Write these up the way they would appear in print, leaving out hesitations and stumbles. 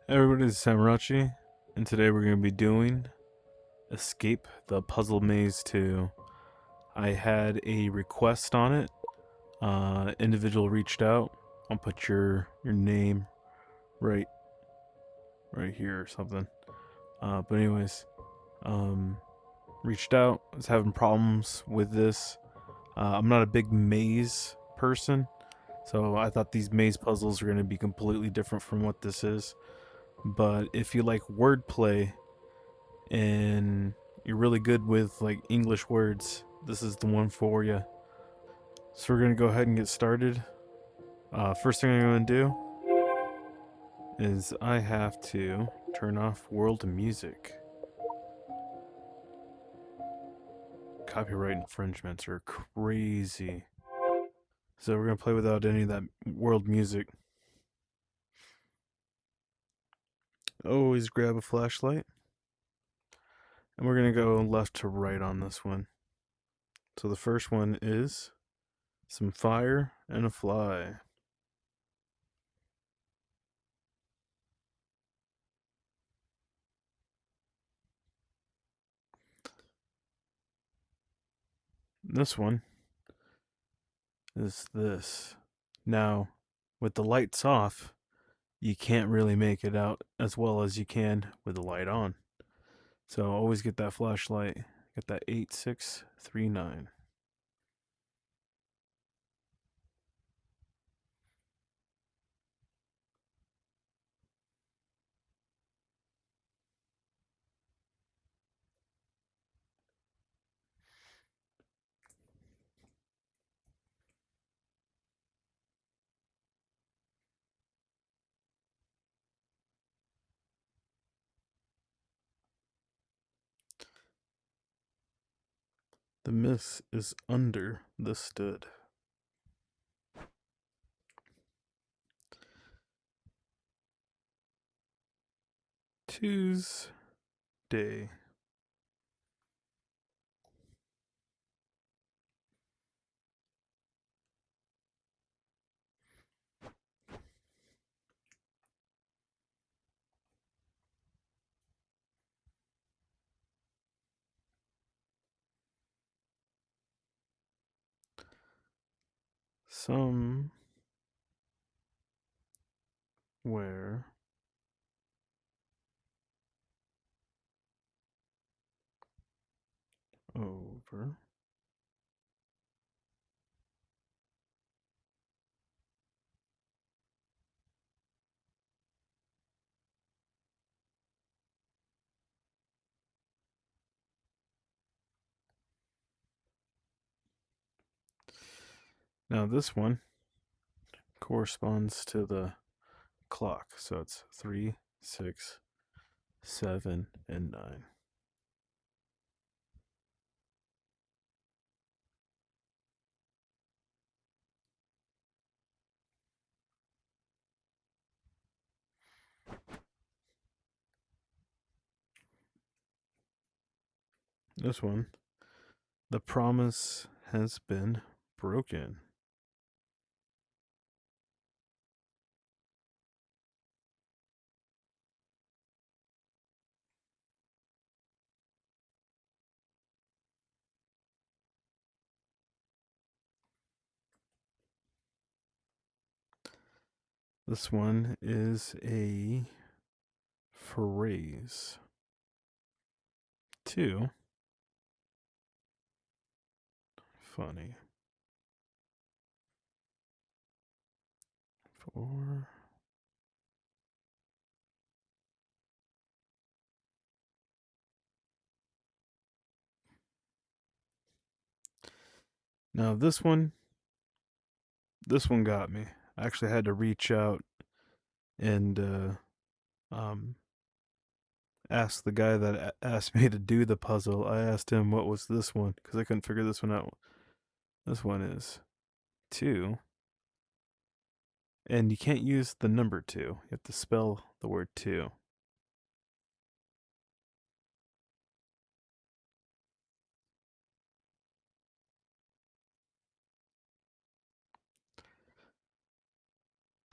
Hey everybody, it's Samurachi, and today we're going to be doing Escape the Puzzle Maze 2. I had a request on it. Individual reached out. I'll put your name right right here or something. But anyways, um, reached out. Was having problems with this. I'm not a big maze person, so I thought these maze puzzles are going to be completely different from what this is. But if you like wordplay and you're really good with like English words, this is the one for you. So we're gonna go ahead and get started. First thing I'm gonna do is I have to turn off world music. Copyright infringements are crazy. So we're gonna play without any of that world music. Always grab a flashlight. And we're gonna go left to right on this one. So the first one is some fire and a fly. This one is this. Now, with the lights off, you can't really make it out as well as you can with the light on. So always get that flashlight. Get that 8639. The miss is under the stood. Tuesday. Somewhere over. Now this one corresponds to the clock. So it's 3, 6, 7, and 9. This one, the promise has been broken. This one is a phrase. 2, funny. 4, now this one got me. I actually had to reach out and um, ask the guy that asked me to do the puzzle. I asked him what was this one because I couldn't figure this one out. This one is 2, and you can't use the number 2. You have to spell the word 2.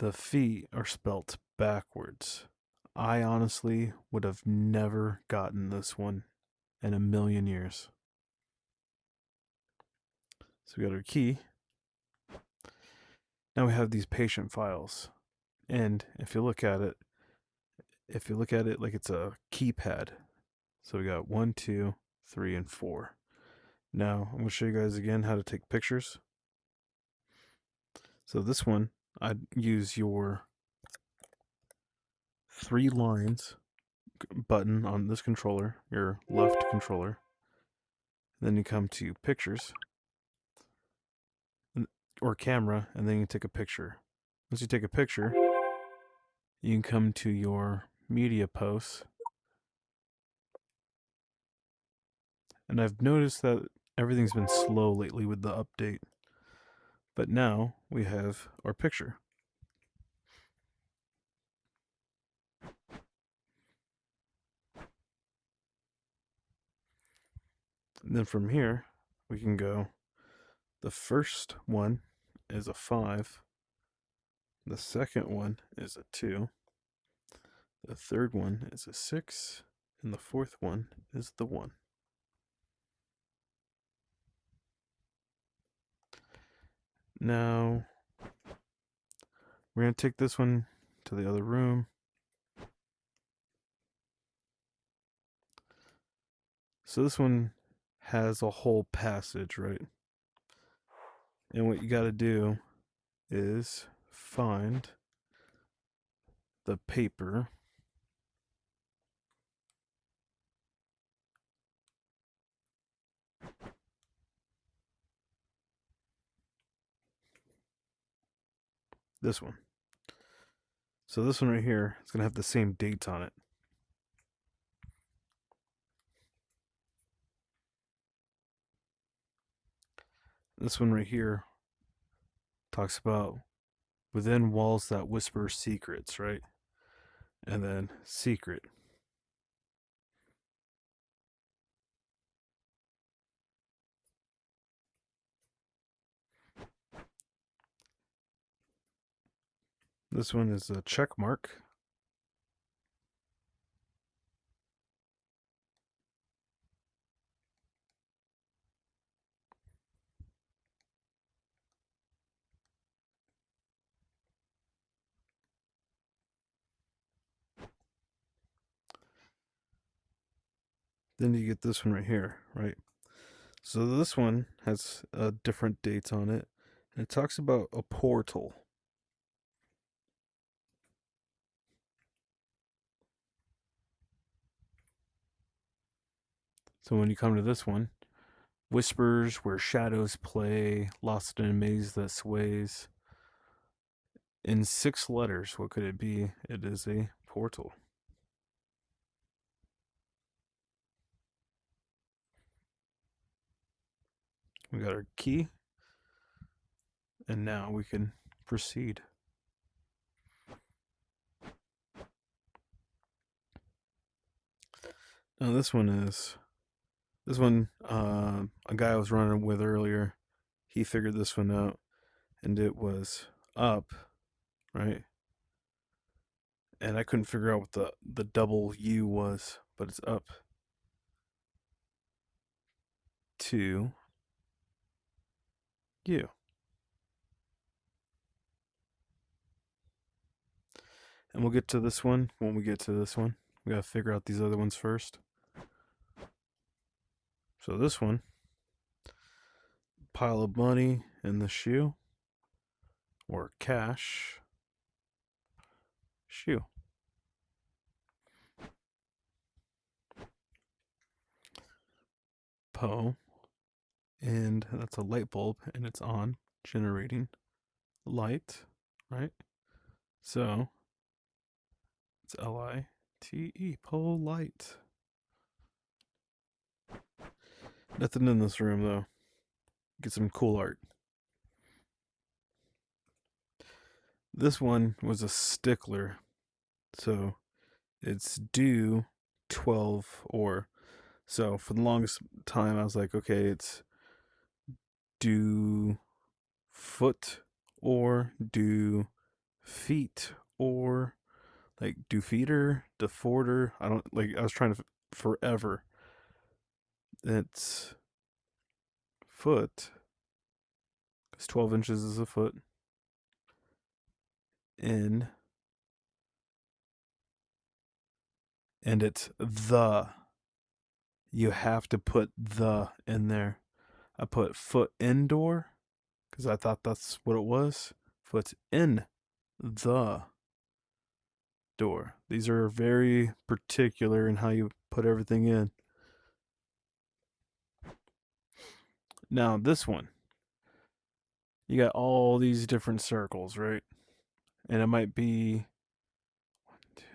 The feet are spelt backwards. I honestly would have never gotten this one in a million years. So we got our key. Now we have these patient files. And if you look at it like it's a keypad. So we got 1, 2, 3, and 4. Now I'm going to show you guys again how to take pictures. So this one, I'd use your 3 lines button on this controller, your left controller. Then you come to pictures or camera, and then you take a picture. Once you take a picture, you can come to your media posts. And I've noticed that everything's been slow lately with the update. But now we have our picture. And then from here, we can go. The first one is a 5. The second one is a 2. The third one is a 6. And the fourth one is the 1. Now, we're going to take this one to the other room. So this one has a whole passage, right? And what you got to do is find the paper. This one. So this one right here is going to have the same dates on it. This one right here talks about within walls that whisper secrets, right? And then secret. This one is a check mark. Then you get this one right here, right? So this one has different dates on it. And it talks about a portal. So when you come to this one, whispers where shadows play, lost in a maze that sways. In 6 letters, what could it be? It is a portal. We got our key. And now we can proceed. Now this one, a guy I was running with earlier, he figured this one out, and it was up, right? And I couldn't figure out what the double U was, but it's up to U. And we'll get to this one when we get to this one. We gotta figure out these other ones first. So this one, pile of money in the shoe, or cash, shoe. Poe, and that's a light bulb, and it's on, generating light, right? So it's L-I-T-E, polite. Nothing in this room though. Get some cool art. This one was a stickler, so it's due 12 or. So for the longest time, I was like, okay, it's do foot or do feet or like defeater, deforter. I don't like. I was trying to forever. It's foot. Because 12 inches is a foot. In. And it's the. You have to put the in there. I put foot indoor because I thought that's what it was. Foot's in the door. These are very particular in how you put everything in. Now, this one, you got all these different circles, right? And it might be 1, 2, 3,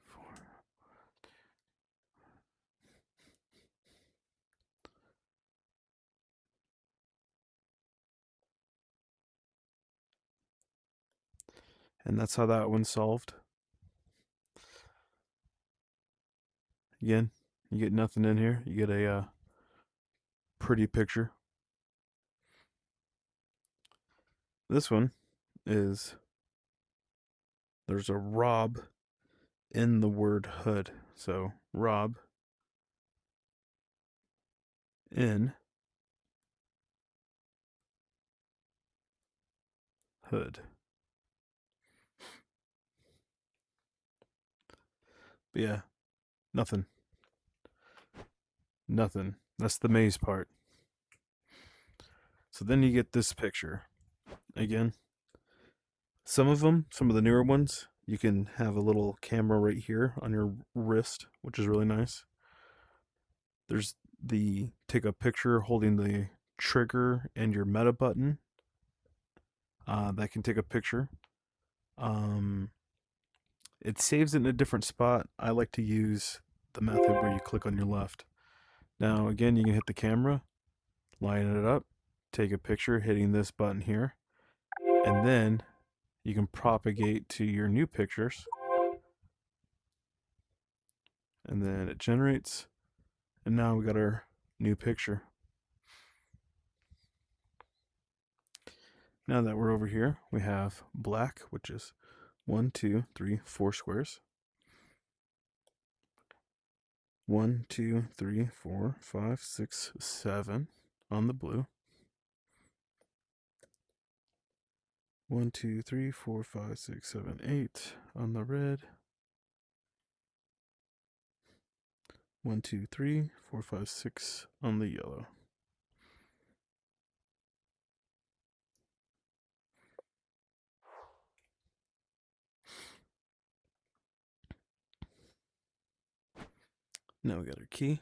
4. And that's how that one's solved. Again, you get nothing in here. You get a pretty picture. This one is there's a Rob in the word hood. So Rob in hood. But yeah, nothing. Nothing. That's the maze part. So then you get this picture. Again, some of them, some of the newer ones, you can have a little camera right here on your wrist, which is really nice. There's the take a picture holding the trigger and your meta button. That can take a picture. It saves it in a different spot. I like to use the method where you click on your left. Now, again, you can hit the camera, line it up, take a picture hitting this button here, and then you can propagate to your new pictures. And then it generates, and now we got our new picture. Now that we're over here, we have black, which is 1, 2, 3, 4 squares. 1, 2, 3, 4, 5, 6, 7 on the blue. 1, 2, 3, 4, 5, 6, 7, 8 on the red. 1, 2, 3, 4, 5, 6 on the yellow. Now we got our key.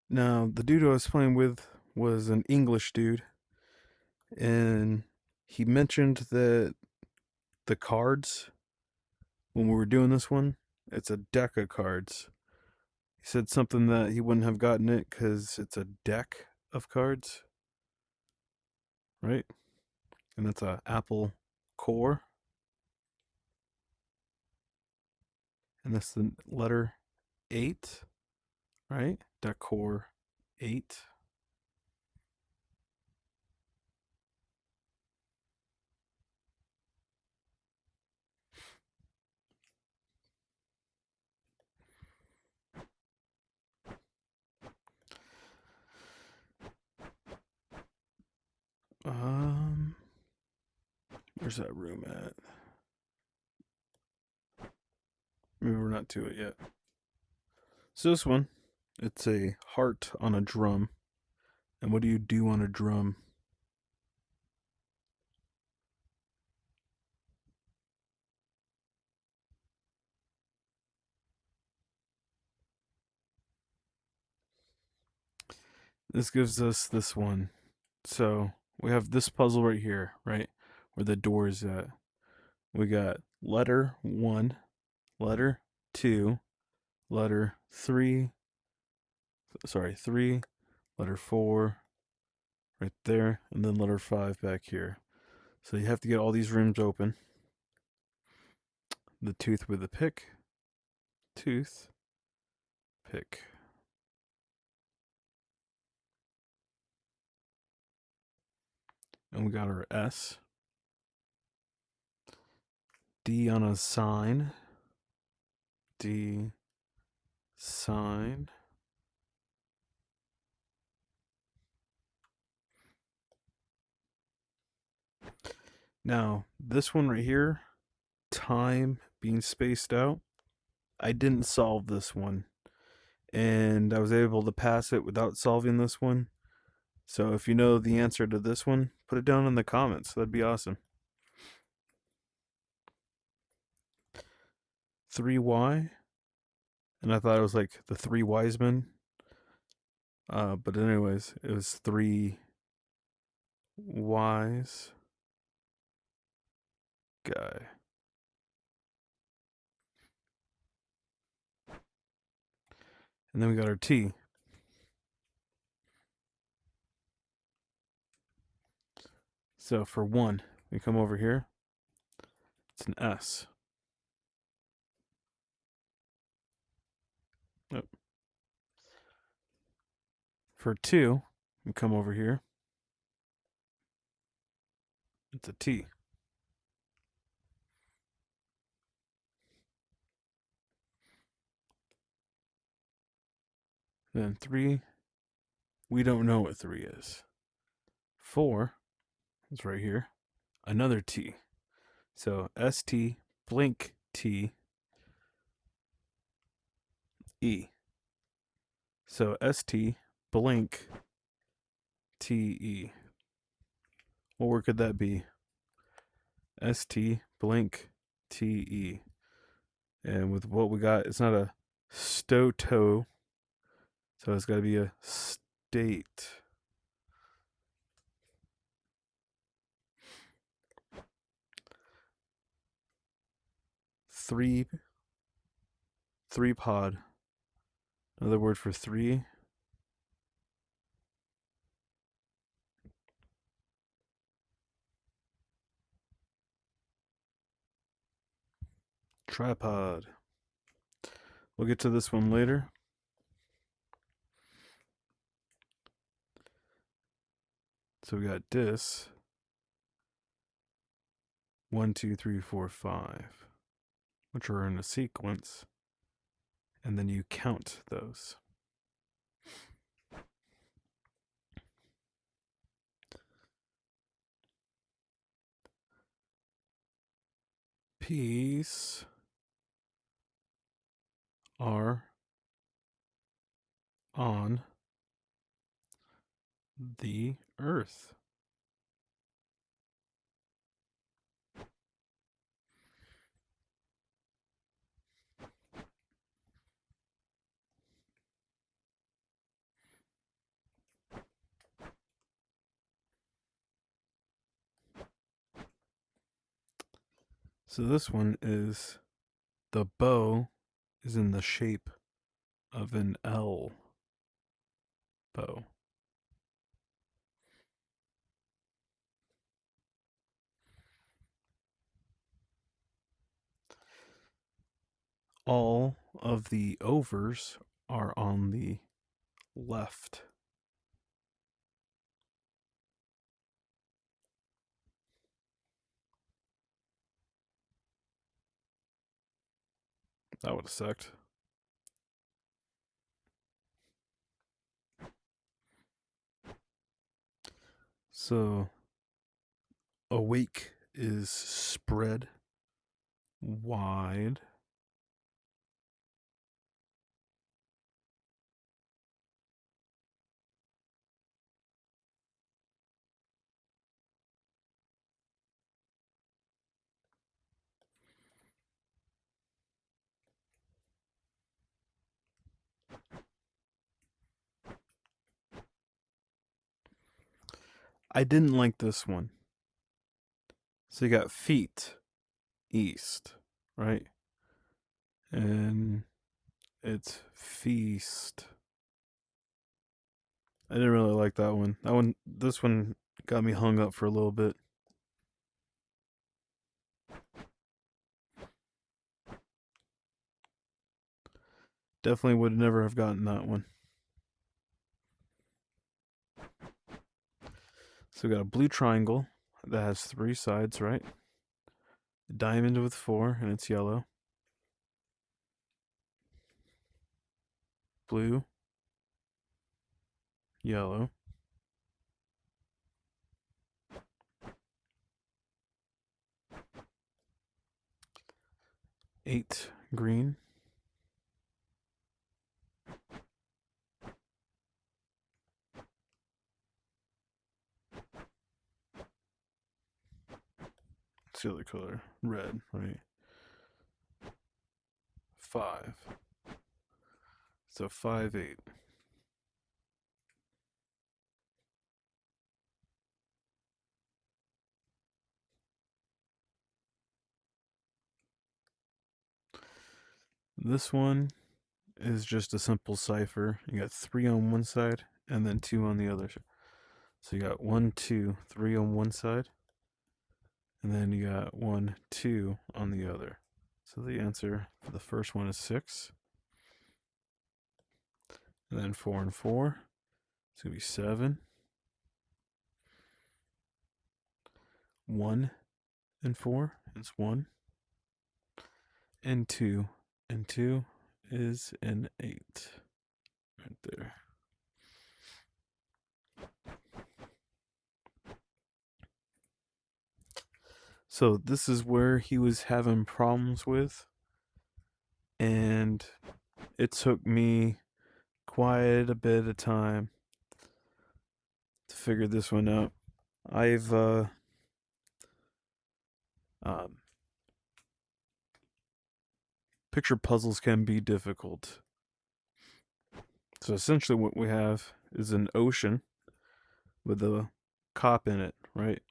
Now, the dude I was playing with was an English dude, and he mentioned that the cards, when we were doing this one, it's a deck of cards. He said something that he wouldn't have gotten it because it's a deck of cards, right? And that's a Apple core. And that's the letter 8, right? Deck core 8. Where's that room at? Maybe we're not to it yet. So this one, it's a heart on a drum. And what do you do on a drum? This gives us this one. So we have this puzzle right here, right? Where the door is at. We got letter 1, letter 2, letter 3, 3, letter 4, right there, and then letter 5 back here. So you have to get all these rooms open. The tooth with the pick, tooth, pick. And we got our S. D on a sign. D sign. Now, this one right here, time being spaced out, I didn't solve this one. And I was able to pass it without solving this one. So if you know the answer to this one, put it down in the comments. That'd be awesome. 3Y. And I thought it was like the three wise men. But anyways, it was three wise guy. And then we got our T. So for 1, we come over here. It's an S. Oh. For 2, we come over here. It's a T. Then 3, we don't know what 3 is. 4 is right here. Another T. So ST blank T E. So ST blank TE. What word could that be? ST blank TE. And with what we got, it's not a stoto, so it's got to be a state. Three pod. Another word for 3. Tripod. We'll get to this one later. So we got this. 1, 2, 3, 4, 5, which are in a sequence, and then you count those. Peace are on the earth. So this one is the bow is in the shape of an L bow. All of the overs are on the left. That would have sucked. So awake is spread wide. I didn't like this one. So you got feet east, right? And it's feast. I didn't really like that one. This one got me hung up for a little bit. Definitely would never have gotten that one. So we got a blue triangle that has 3 sides, right? A diamond with 4, and it's yellow. Blue, yellow. Eight, green. What's the other color? Red, right? 5. So 5, 8. This one is just a simple cipher. You got 3 on one side and then 2 on the other. So you got 1, 2, 3 on one side, and then you got 1, 2 on the other. So the answer for the first one is 6. And then 4 and 4. It's going to be 7. 1 and 4 is 1. And 2 and 2 is an 8. Right there. So this is where he was having problems with. And it took me quite a bit of time to figure this one out. I've picture puzzles can be difficult. So essentially what we have is an ocean with a cop in it, right?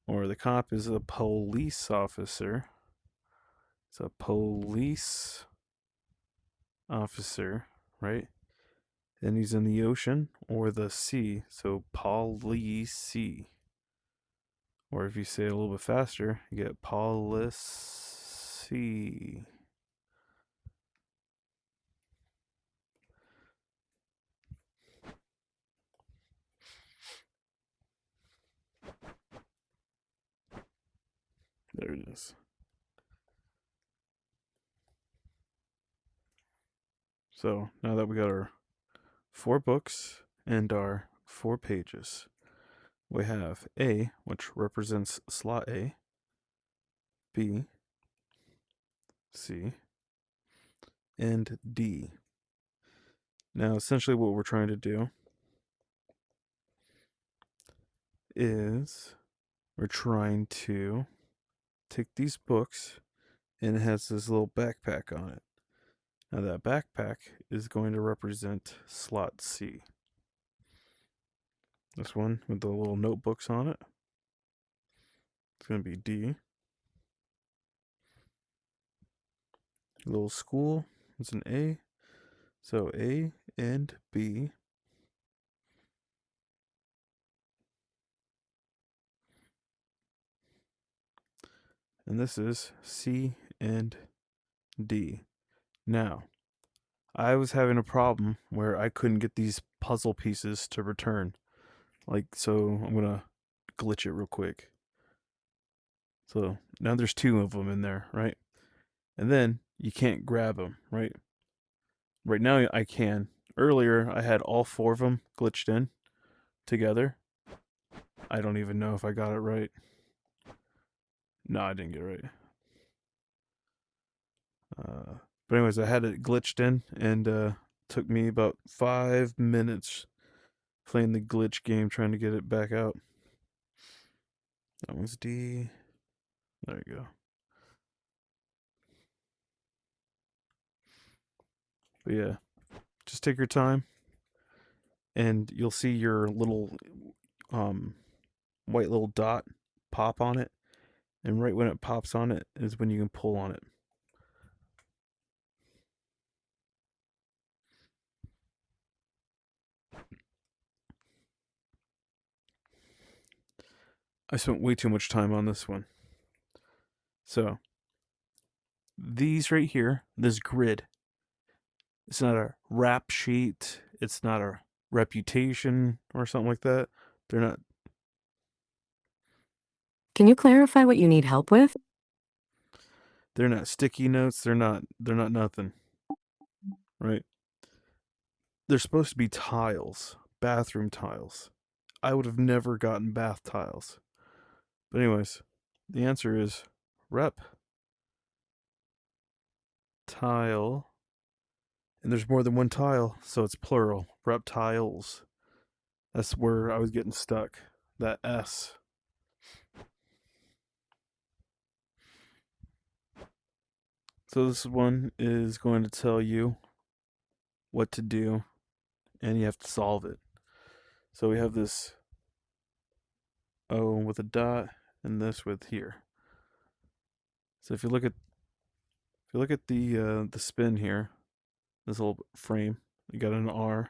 Or the cop is a police officer. It's a police officer, right? And he's in the ocean or the sea, so police. Or if you say it a little bit faster, you get policy. There it is. So now that we got our 4 books and our 4 pages, we have A, which represents slot A, B, C, and D. Now, essentially what we're trying to do is we're trying to take these books, and it has this little backpack on it. Now that backpack is going to represent slot C. This one with the little notebooks on it, it's going to be D. Little school is an A. So A and B. And this is C and D. Now, I was having a problem where I couldn't get these puzzle pieces to return. So I'm going to glitch it real quick. So now there's 2 of them in there, right? And then you can't grab them, right? Right now I can. Earlier I had all 4 of them glitched in together. I don't even know if I got it right. No, I didn't get it right. But anyways, I had it glitched in, and took me about 5 minutes playing the glitch game trying to get it back out. That one's D. There you go. But yeah, just take your time, and you'll see your little white little dot pop on it, and right when it pops on it is when you can pull on it. I spent way too much time on this one. So, these right here, this grid, it's not a rap sheet, it's not a reputation or something like that. They're not Can you clarify what you need help with? They're not sticky notes. They're not nothing, right? They're supposed to be tiles, bathroom tiles. I would have never gotten bath tiles. But anyways, the answer is rep tile. And there's more than one tile, so it's plural. Reptiles. That's where I was getting stuck. That S. So this one is going to tell you what to do, and you have to solve it. So we have this O with a dot, and this with here. So if you look at the spin here, this little frame, you got an R,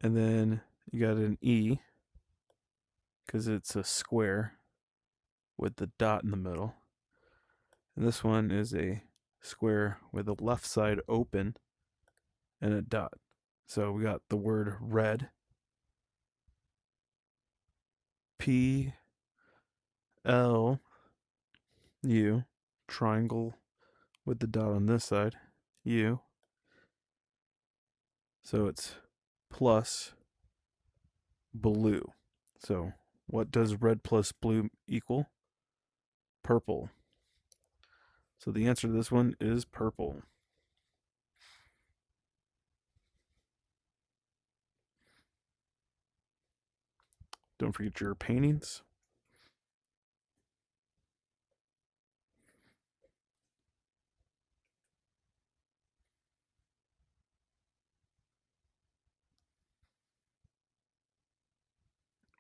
and then you got an E because it's a square with the dot in the middle. And this one is a square with the left side open and a dot. So we got the word red. P L U, triangle with the dot on this side. U. So it's plus blue. So what does red plus blue equal? Purple. So the answer to this one is purple. Don't forget your paintings.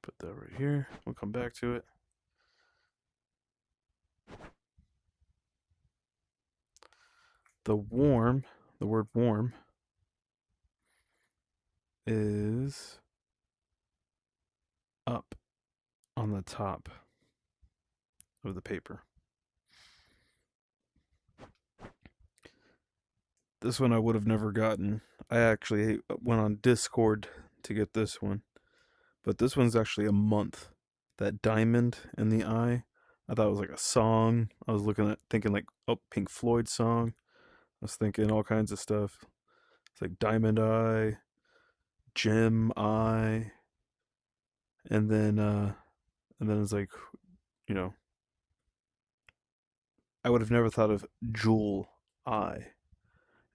Put that right here. We'll come back to it. The word warm is up on the top of the paper. This one I would have never gotten. I actually went on Discord to get this one. But this one's actually a month. That diamond in the eye, I thought it was like a song. I was thinking like, oh, Pink Floyd song. I was thinking all kinds of stuff. It's like Diamond Eye, Gem Eye, and then it's like, you know, I would have never thought of Jewel Eye.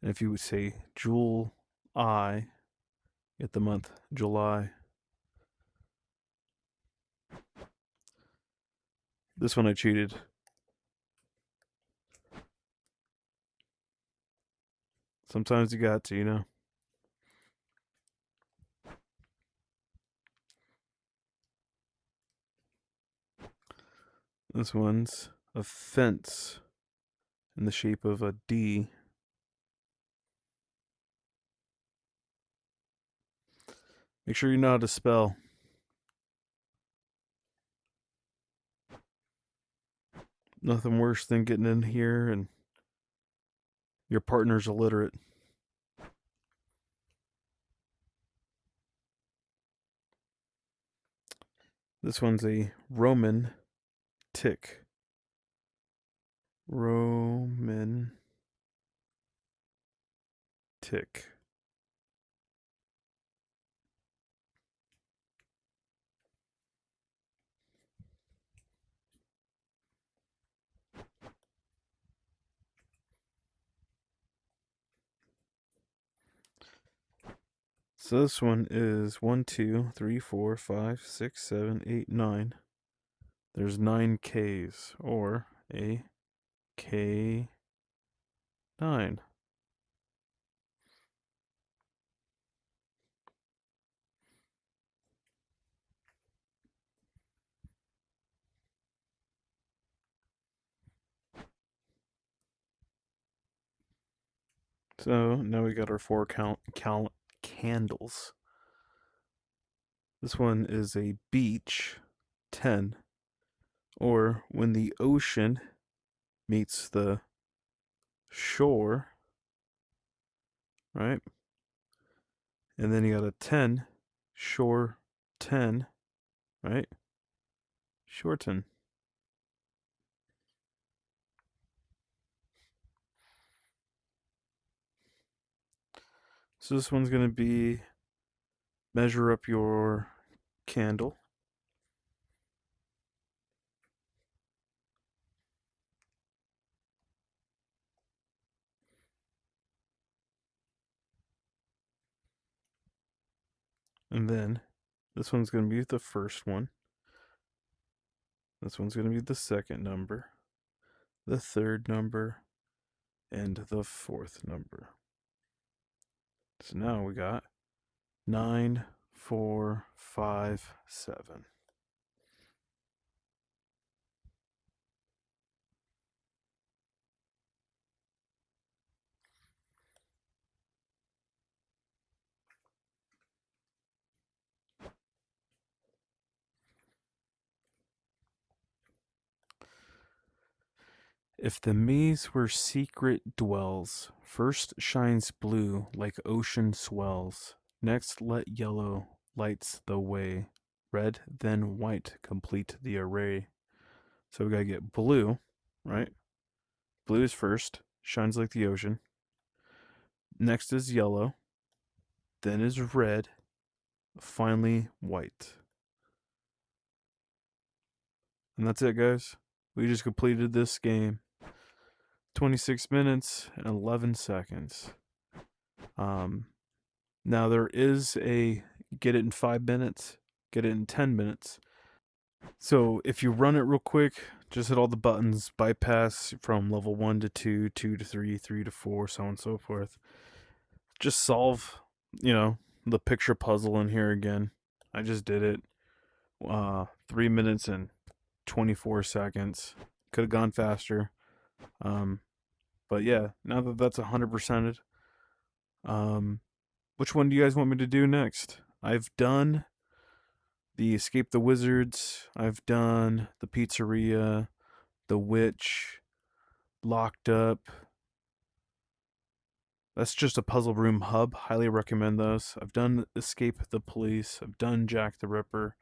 And if you would say Jewel Eye, get the month July. This one I cheated. Sometimes you got to, you know. This one's a fence in the shape of a D. Make sure you know how to spell. Nothing worse than getting in here and your partner's illiterate. This one's a Roman tick. Roman tick. So this one is 1, 2, 3, 4, 5, 6, 7, 8, 9. There's 9 Ks, or a K9. So now we got our 4 candles. This one is a beach, 10. Or when the ocean meets the shore, right? And then you got a 10, shore 10, right? Shorten. So this one's going to be measure up your candle. And then this one's going to be the first one. This one's going to be the second number, the third number, and the fourth number. So now we got 9, 4, 5, 7. If the maze where secret dwells, first shines blue like ocean swells, next let yellow lights the way, red then white complete the array. So we gotta get blue, right? Blue is first, shines like the ocean. Next is yellow, then is red, finally white. And that's it, guys. We just completed this game. 26 minutes and 11 seconds. Now there is a get it in 5 minutes, get it in 10 minutes. So if you run it real quick, just hit all the buttons, bypass from level 1 to 2, 2 to 3, 3 to 4, so on and so forth. Just solve, the picture puzzle in here again. I just did it. 3 minutes and 24 seconds. Could have gone faster. But yeah, now that that's 100%ed, which one do you guys want me to do next? I've done the Escape the Wizards. I've done the Pizzeria, the Witch, Locked Up. That's just a puzzle room hub. Highly recommend those. I've done Escape the Police. I've done Jack the Ripper.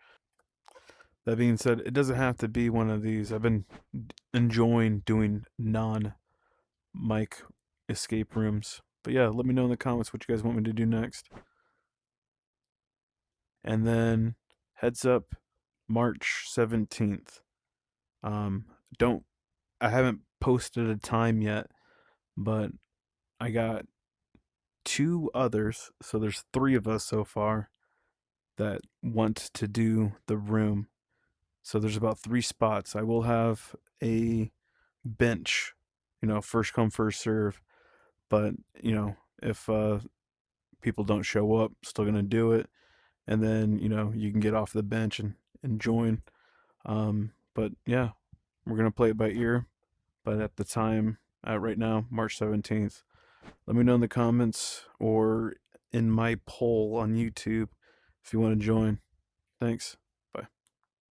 That being said, it doesn't have to be one of these. I've been enjoying doing non-mic escape rooms. But yeah, let me know in the comments what you guys want me to do next. And then heads up, March 17th. Don't I haven't posted a time yet, but I got 2 others, so there's 3 of us so far that want to do the room. So there's about 3 spots. I will have a bench, first come first serve, but if people don't show up, still gonna do it, and then you can get off the bench and join. But yeah, we're gonna play it by ear. But at the time, right now, March 17th. Let me know in the comments or in my poll on YouTube if you want to join. Thanks.